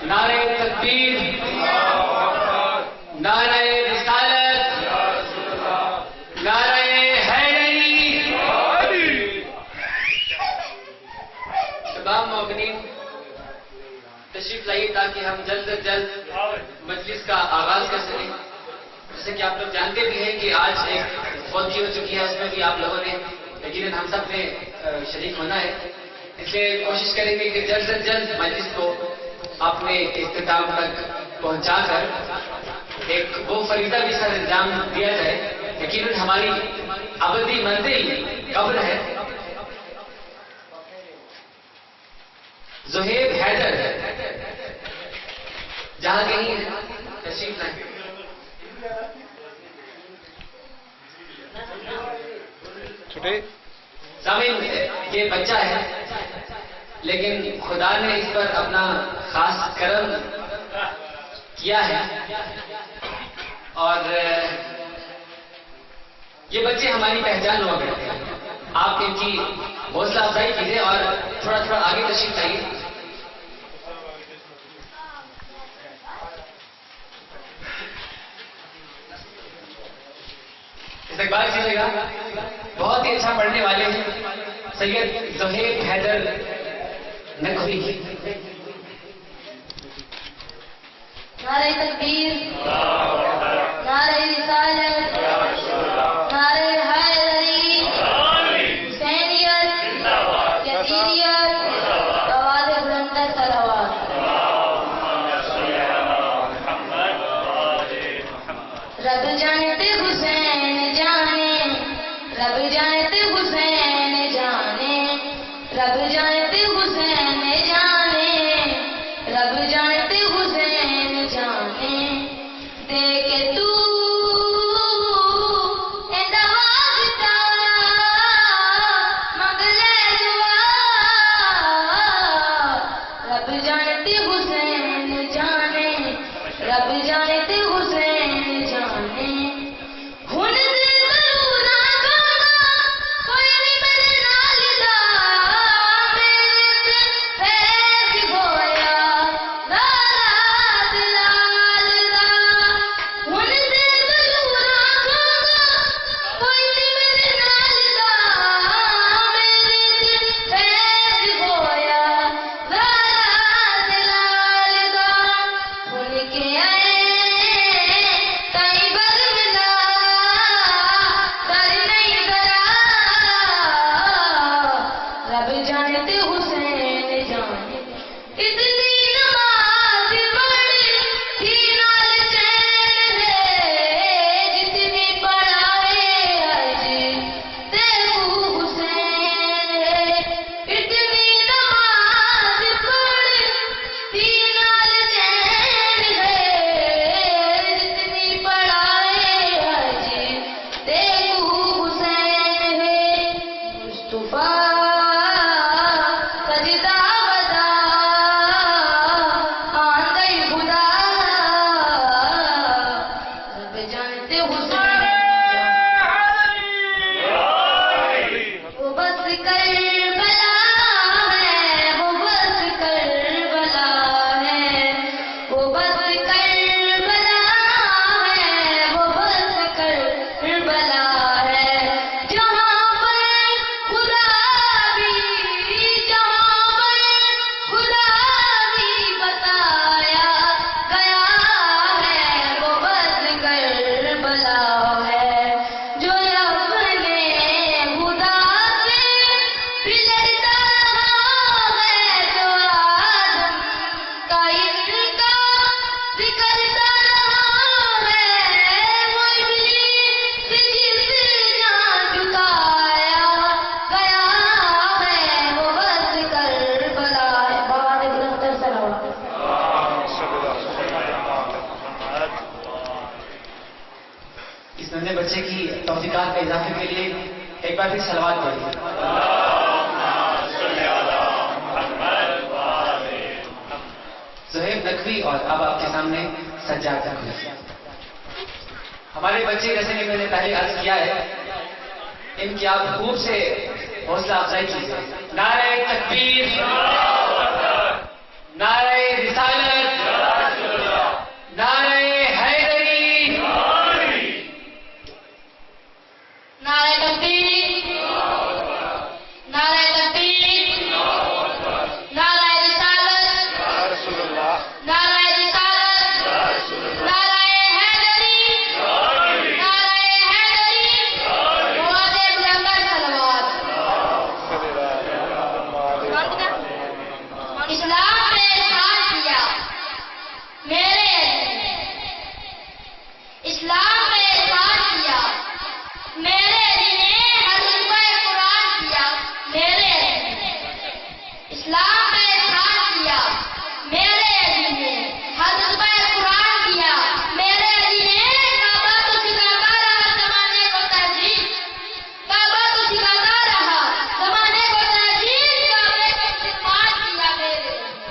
نعرہ تکبیر، نعرہ رسالت، نعرہ حیدری۔ تمام مومنین تشریف لائیے تاکہ ہم جلد از جلد مجلس کا آغاز کر سکیں۔ جیسے کہ آپ لوگ جانتے بھی ہیں کہ آج ایک فوجی ہو چکی ہے، اس میں بھی آپ لوگوں نے یقیناً ہم سب نے شریک ہونا ہے، اس لیے کوشش کریں گے کہ جلد از جلد مجلس کو اپنے اختتام تک پہنچا کر ایک وہ فریضہ بھی سر انجام دیا جائے۔ یقیناً ہماری ابدی منزل قبر ہے۔ زہیب حیدر جہاں کہیں تشریف لائیں۔ سامعین، یہ بچہ ہے لیکن خدا نے اس پر اپنا خاص کرم کیا ہے، اور یہ بچے ہماری پہچان ہوا کرتے ہیں۔ آپ ان کی حوصلہ افزائی کیجیے اور تھوڑا تھوڑا آگے تشریف لائیے۔ استقبال کیجیے گا، بہت ہی اچھا پڑھنے والے ہیں سید زہیب حیدر نقوی۔ نعرہ تکبیر، نعرہ رسالت، نعرہ حیدری، حسینیت، یزیدیت، آواز بلند صلوات۔ رب جانتے حسین جانے، رب جانتے حسین جانے، رب جانتے حسین جانے، رب جانتے حسین جانے، دیکھے تو اندواز مغلے دعا، رب جانتے حسین جانے، رب جانتے حسین جانے۔ ہن دل ضرور آگا کوئی نہیں میرے نال دا، میرے تے فیض ہویا لالا دلال دا۔ ہن دل ضرور آگا کوئی نہیں میرے نال دا، میرے تے فیض ہویا لالا دلال دا۔ ہن کے آئے کئی بر ملا در نہیں درا، رب جانتے حسین جانے۔ اتنی نماز پڑھی تھی نال چین ہے، جتنی پڑھائے آج تیرو حسین ہے۔ اتنی نماز پڑھی تھی نال چین ہے، جتنی پڑھائے آج تیرو حسین ہے۔ مصطفیٰ سجدہ بدا آندئی خدا، رب جانتے حسین وہ بس کربلا ہے، وہ بس کربلا ہے، وہ بس کربلا ہے، وہ بس کربلا ہے۔ جہاں پر خدا بھی، جہاں پر خدا بھی بتایا گیا ہے، وہ بس کربلا ہے۔ جو اپنے خدا سے بلڑتا رہا ہے، جو آدم کا انکار کرتا رہا ہے، وہ ابلیس جس جان چکایا گیا ہے، وہ بس کربلا ہے۔ بات بلند صلوات۔ اس ننھے بچے کی توفیقات کے اضافے کے لیے ایک بار پھر صلوات پڑھیے۔ زہیب نقوی، اور اب آپ کے سامنے سجاد نقوی۔ ہمارے بچے جیسے کہ میں نے پہلے عرض کیا ہے، ان کی آپ خوب سے حوصلہ افزائی کیجیے۔ نعرہ تکبیر، نعرہ رسالت، اسلام میں احسان کیا میرے علی نے، اسلام میں احسان کیا میرے علی نے، حضرت قرآن کیا میرے علی نے، اسلام میں احسان کیا میرے علی نے، حضرت قرآن کیا میرے علی نے، کعبہ تو سکھاتا رہا زمانے کو تہذیب، کعبہ تو سکھاتا رہا زمانے کو تہذیب، کعبے کو مسلمان کیا میرے علی نے،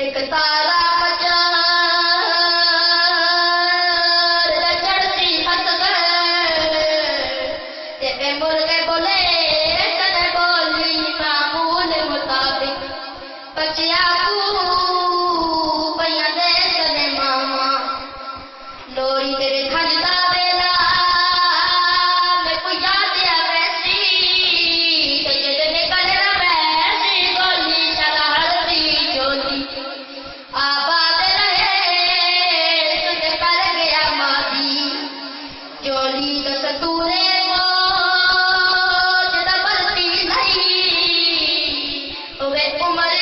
ایک تارا پچار چڑھتی ہس گئے مرغے بولے تن بولی معمول مطابق بچیا پیا دے تنے ماما لوری تیرے کھندا ویلا میں کو یاد آ ویسی جد نکل ویسی گولی چلا ہلدی جولی آباد رہے تجھے کر گیا مادی جولی دستورے کو جد بلتی نہیں ہوئے عمر